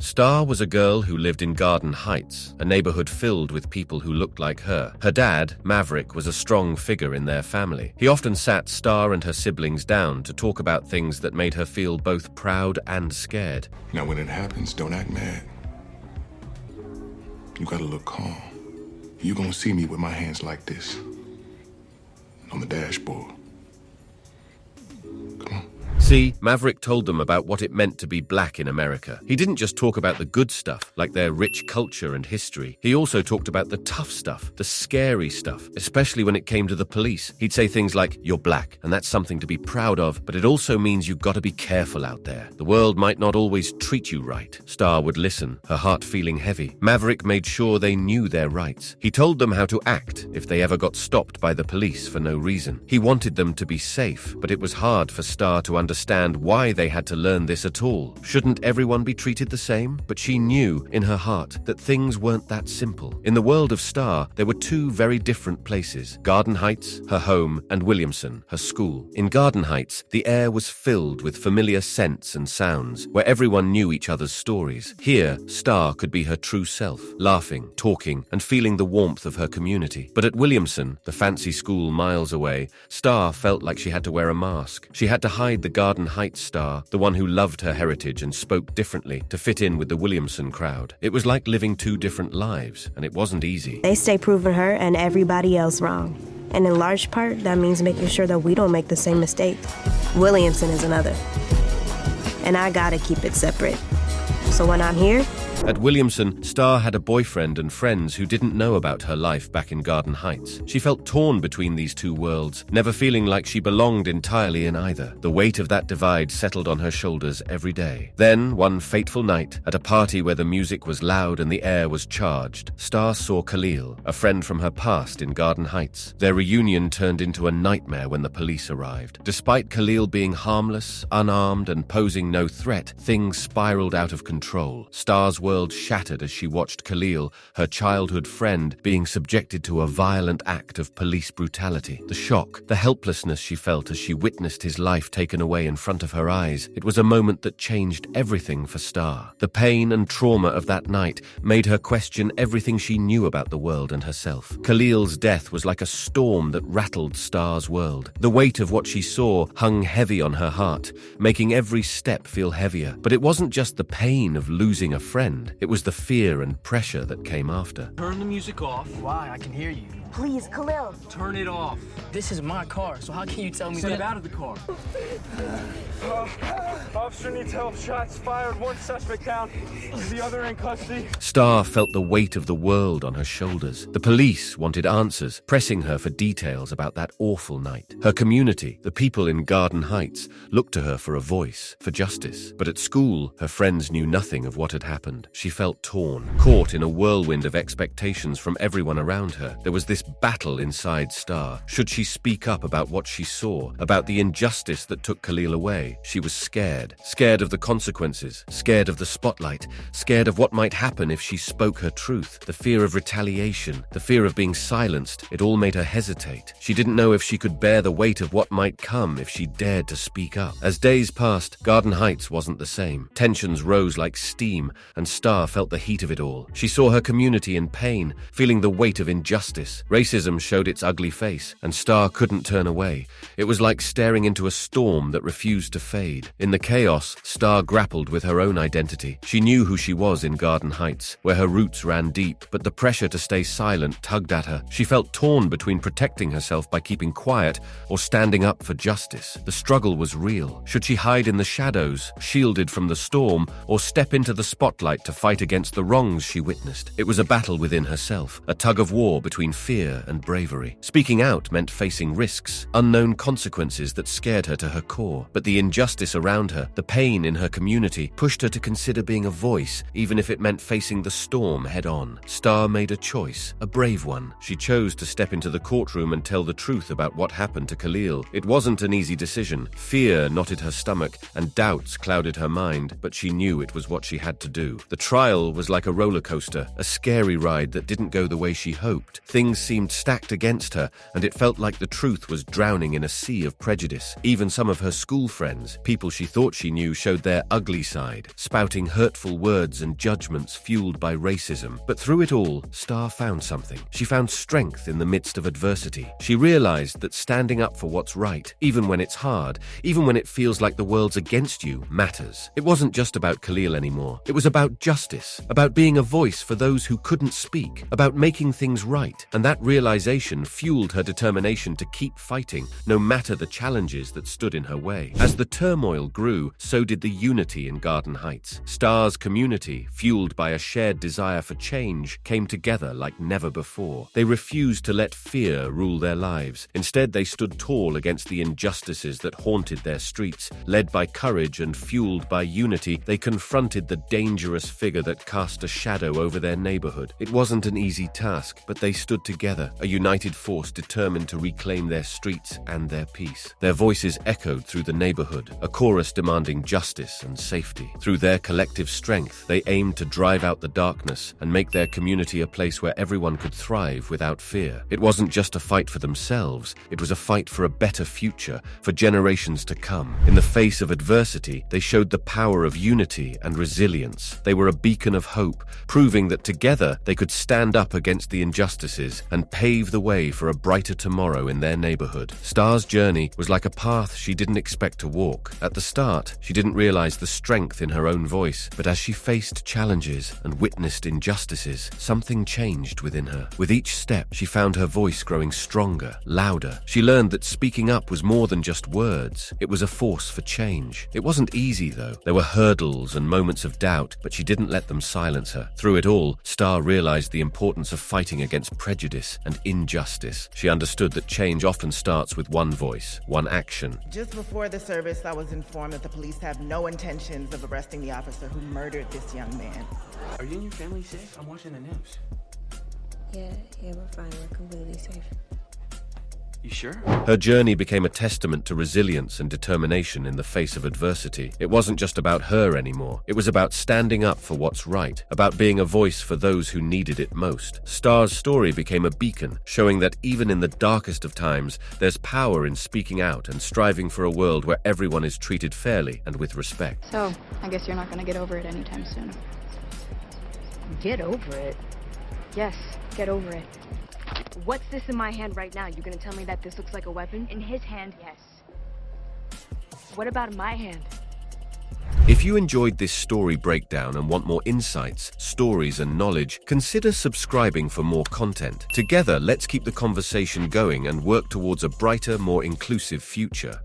Star was a girl who lived in Garden Heights, a neighborhood filled with people who looked like her. Her dad, Maverick, was a strong figure in their family. He often sat Star and her siblings down to talk about things that made her feel both proud and scared. Now when it happens, don't act mad. You gotta look calm. You're gonna see me with my hands like this on the dashboard. Come on. See, Maverick told them about what it meant to be black in America. He didn't just talk about the good stuff, like their rich culture and history. He also talked about the tough stuff, the scary stuff, especially when it came to the police. He'd say things like, "You're black, and that's something to be proud of, but it also means you've got to be careful out there. The world might not always treat you right." Star would listen, her heart feeling heavy. Maverick made sure they knew their rights. He told them how to act if they ever got stopped by the police for no reason. He wanted them to be safe, but it was hard for Star to understand why they had to learn this at all. Shouldn't everyone be treated the same? But she knew in her heart that things weren't that simple. In the world of Star, there were two very different places: Garden Heights, her home, and Williamson, her school. In Garden Heights, the air was filled with familiar scents and sounds, where everyone knew each other's stories. Here, Star could be her true self, laughing, talking, and feeling the warmth of her community. But at Williamson, the fancy school miles away, Star felt like she had to wear a mask. She had to hide the Garden Heights Star, the one who loved her heritage and spoke differently, to fit in with the Williamson crowd. It was like living two different lives, and it wasn't easy. They stay proving her and everybody else wrong. And in large part, that means making sure that we don't make the same mistakes. Williamson is another. And I gotta keep it separate. So when I'm here, At Williamson, Star had a boyfriend and friends who didn't know about her life back in Garden Heights. She felt torn between these two worlds, never feeling like she belonged entirely in either. The weight of that divide settled on her shoulders every day. Then, one fateful night, at a party where the music was loud and the air was charged, Star saw Khalil, a friend from her past in Garden Heights. Their reunion turned into a nightmare when the police arrived. Despite Khalil being harmless, unarmed, and posing no threat, things spiraled out of control. Star's world shattered as she watched Khalil, her childhood friend, being subjected to a violent act of police brutality. The shock, the helplessness she felt as she witnessed his life taken away in front of her eyes, it was a moment that changed everything for Star. The pain and trauma of that night made her question everything she knew about the world and herself. Khalil's death was like a storm that rattled Star's world. The weight of what she saw hung heavy on her heart, making every step feel heavier. But it wasn't just the pain of losing a friend. It was the fear and pressure that came after. Turn the music off. Why? I can hear you. Please, Khalil. Turn it off. This is my car, so how can you tell me Step that? out of the car. Officer needs help. Shots fired. One suspect down. The other in custody. Star felt the weight of the world on her shoulders. The police wanted answers, pressing her for details about that awful night. Her community, the people in Garden Heights, looked to her for a voice, for justice. But at school, her friends knew nothing of what had happened. She felt torn, caught in a whirlwind of expectations from everyone around her. There was this battle inside Star. Should she speak up about what she saw, about the injustice that took Khalil away? She was scared. Scared of the consequences, scared of the spotlight, scared of what might happen if she spoke her truth. The fear of retaliation, the fear of being silenced, it all made her hesitate. She didn't know if she could bear the weight of what might come if she dared to speak up. As days passed, Garden Heights wasn't the same. Tensions rose like steam, and Star felt the heat of it all. She saw her community in pain, feeling the weight of injustice. Racism showed its ugly face, and Star couldn't turn away. It was like staring into a storm that refused to fade. In the chaos, Star grappled with her own identity. She knew who she was in Garden Heights, where her roots ran deep, but the pressure to stay silent tugged at her. She felt torn between protecting herself by keeping quiet or standing up for justice. The struggle was real. Should she hide in the shadows, shielded from the storm, or step into the spotlight to fight against the wrongs she witnessed? It was a battle within herself, a tug of war between fear and bravery. Speaking out meant facing risks, unknown consequences that scared her to her core. But the injustice around her, the pain in her community, pushed her to consider being a voice, even if it meant facing the storm head-on. Star made a choice, a brave one. She chose to step into the courtroom and tell the truth about what happened to Khalil. It wasn't an easy decision. Fear knotted her stomach, and doubts clouded her mind, but she knew it was what she had to do. The trial was like a roller coaster, a scary ride that didn't go the way she hoped. Things seemed stacked against her, and it felt like the truth was drowning in a sea of prejudice. Even some of her school friends, people she thought she knew, showed their ugly side, spouting hurtful words and judgments fueled by racism. But through it all, Star found something. She found strength in the midst of adversity. She realized that standing up for what's right, even when it's hard, even when it feels like the world's against you, matters. It wasn't just about Khalil anymore. It was about justice, about being a voice for those who couldn't speak, about making things right. And that realization fueled her determination to keep fighting, no matter the challenges that stood in her way. As the turmoil grew, so did the unity in Garden Heights. Star's community, fueled by a shared desire for change, came together like never before. They refused to let fear rule their lives. Instead, they stood tall against the injustices that haunted their streets. Led by courage and fueled by unity, they confronted the dangerous figure that cast a shadow over their neighborhood. It wasn't an easy task, but they stood together, a united force determined to reclaim their streets and their peace. Their voices echoed through the neighborhood, a chorus demanding justice and safety. Through their collective strength, they aimed to drive out the darkness and make their community a place where everyone could thrive without fear. It wasn't just a fight for themselves, it was a fight for a better future, for generations to come. In the face of adversity, they showed the power of unity and resilience. They were a beacon of hope, proving that together they could stand up against the injustices and pave the way for a brighter tomorrow in their neighborhood. Star's journey was like a path she didn't expect to walk. At the start, she didn't realize the strength in her own voice, but as she faced challenges and witnessed injustices, something changed within her. With each step, she found her voice growing stronger, louder. She learned that speaking up was more than just words. It was a force for change. It wasn't easy, though. There were hurdles and moments of doubt, but she didn't let them silence her. Through it all, Star realized the importance of fighting against prejudice and injustice. She understood that change often starts with one voice, one action. Just before the service, I was informed that the police have no intentions of arresting the officer who murdered this young man. Are you and your family safe? I'm watching the news. Yeah, we're fine. We're completely safe. You sure? Her journey became a testament to resilience and determination in the face of adversity. It wasn't just about her anymore. It was about standing up for what's right, about being a voice for those who needed it most. Star's story became a beacon, showing that even in the darkest of times, there's power in speaking out and striving for a world where everyone is treated fairly and with respect. So, I guess you're not gonna get over it anytime soon. Get over it? Yes, get over it. What's this in my hand right now? You gonna tell me that this looks like a weapon? In his hand, yes. What about in my hand? If you enjoyed this story breakdown and want more insights, stories, and knowledge, consider subscribing for more content. Together, let's keep the conversation going and work towards a brighter, more inclusive future.